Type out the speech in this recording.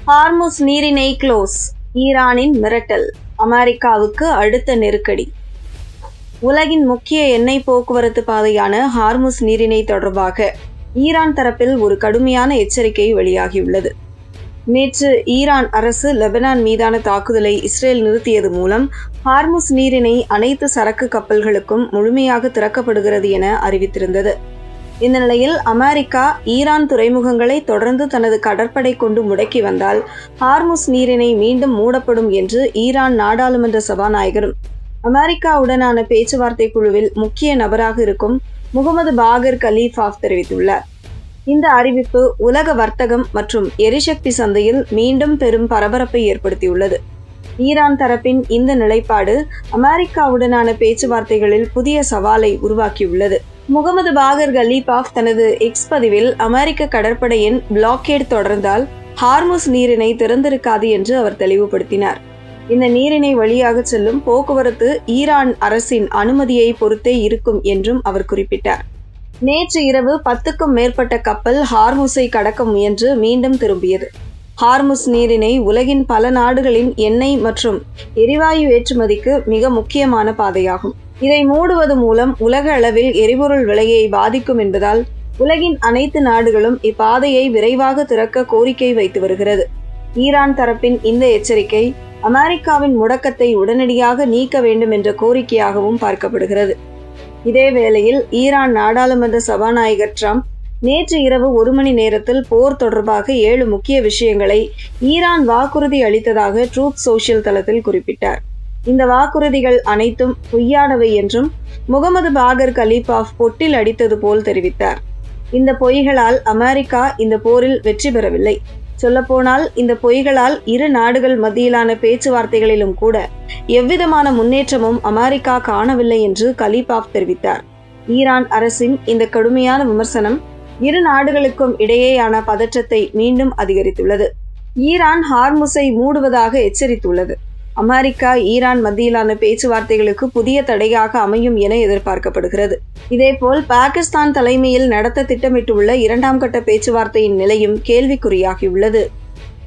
Hormuz நீரிணை close, ஈரானின் மிரட்டல், அமெரிக்காவுக்கு அடுத்த நெருக்கடி. உலகின் முக்கிய எண்ணெய் போக்குவரத்து பாதையான ஹார்முஸ் நீரிணை தொடர்பாக ஈரான் தரப்பில் ஒரு கடுமையான எச்சரிக்கை வெளியாகியுள்ளது. நேற்று ஈரான் அரசு லெபனான் மீதான தாக்குதலை இஸ்ரேல் நிறுத்தியது மூலம் ஹார்முஸ் நீரிணை அனைத்து சரக்கு கப்பல்களுக்கும் முழுமையாக திறக்கப்படுகிறது என அறிவித்திருந்தது. இந்த நிலையில் அமெரிக்கா ஈரான் துறைமுகங்களை தொடர்ந்து தனது கடற்படை கொண்டு முடக்கி வந்தால் ஹார்முஸ் நீரிணை மீண்டும் மூடப்படும் என்று ஈரான் நாடாளுமன்ற சபாநாயகரும் அமெரிக்காவுடனான பேச்சுவார்த்தை குழுவில் முக்கிய நபராக இருக்கும் முகமது பாகர் கலீஃபாஃப் தெரிவித்துள்ளார். இந்த அறிவிப்பு உலக வர்த்தகம் மற்றும் எரிசக்தி சந்தையில் மீண்டும் பெரும் பரபரப்பை ஏற்படுத்தியுள்ளது. ஈரான் தரப்பின் இந்த நிலைப்பாடு அமெரிக்காவுடனான பேச்சுவார்த்தைகளில் புதிய சவாலை உருவாக்கியுள்ளது. முகமது பாகர் கலீஃபாஃப் தனது எக்ஸ் பதிவில் அமெரிக்க கடற்படையின் பிளாக்கேட் தொடர்ந்தால் ஹார்முஸ் நீரிணை திறந்திருக்காது என்று அவர் தெளிவுபடுத்தினார். இந்த நீரிணை வழியாக செல்லும் போக்குவரத்து ஈரான் அரசின் அனுமதியை பொறுத்தே இருக்கும் என்றும் அவர் குறிப்பிட்டார். நேற்று இரவு 10க்கும் மேற்பட்ட கப்பல் ஹார்முஸை கடக்க முயன்று மீண்டும் திரும்பியது. ஹார்முஸ் நீரிணை உலகின் பல நாடுகளின் எண்ணெய் மற்றும் எரிவாயு ஏற்றுமதிக்கு மிக முக்கியமான பாதையாகும். இதை மூடுவது மூலம் உலக அளவில் எரிபொருள் விலையை பாதிக்கும் என்பதால் உலகின் அனைத்து நாடுகளும் இப்பாதையை விரைவாக திறக்க கோரிக்கை வைத்து வருகிறது. ஈரான் தரப்பின் இந்த எச்சரிக்கை அமெரிக்காவின் முடக்கத்தை உடனடியாக நீக்க வேண்டும் என்ற கோரிக்கையாகவும் பார்க்கப்படுகிறது. இதேவேளையில் ஈரான் நாடாளுமன்ற சபாநாயகர் ட்ரம்ப் நேற்று இரவு 1 மணி நேரத்தில் போர் தொடர்பாக 7 முக்கிய விஷயங்களை ஈரான் வாக்குறுதி அளித்ததாக ட்ரூத் சோஷியல் தளத்தில் குறிப்பிட்டார். இந்த வாக்குறுதிகள் அனைத்தும் பொய்யானவை என்றும் முகமது பாகர் கலீஃபாஃப் பொட்டில் அடித்தது போல் தெரிவித்தார். இந்த பொய்களால் அமெரிக்கா இந்த போரில் வெற்றி பெறவில்லை. சொல்லப்போனால் இந்த பொய்களால் இரு நாடுகள் மத்தியிலான பேச்சுவார்த்தைகளிலும் கூட எவ்விதமான முன்னேற்றமும் அமெரிக்கா காணவில்லை என்று கலீஃபாஃப் தெரிவித்தார். ஈரான் அரசின் இந்த கடுமையான விமர்சனம் இரு நாடுகளுக்கும் இடையேயான பதற்றத்தை மீண்டும் அதிகரித்துள்ளது. ஈரான் ஹார்முஸை மூடுவதாக எச்சரித்துள்ளது. அமெரிக்கா ஈரான் மத்தியிலான பேச்சுவார்த்தைகளுக்கு புதிய தடையாக அமையும் என எதிர்பார்க்கப்படுகிறது. இதேபோல் பாகிஸ்தான் தலைமையில் நடத்த திட்டமிட்டுள்ள 2ஆம் கட்ட பேச்சுவார்த்தையின் நிலையும் கேள்விக்குறியாகியுள்ளது.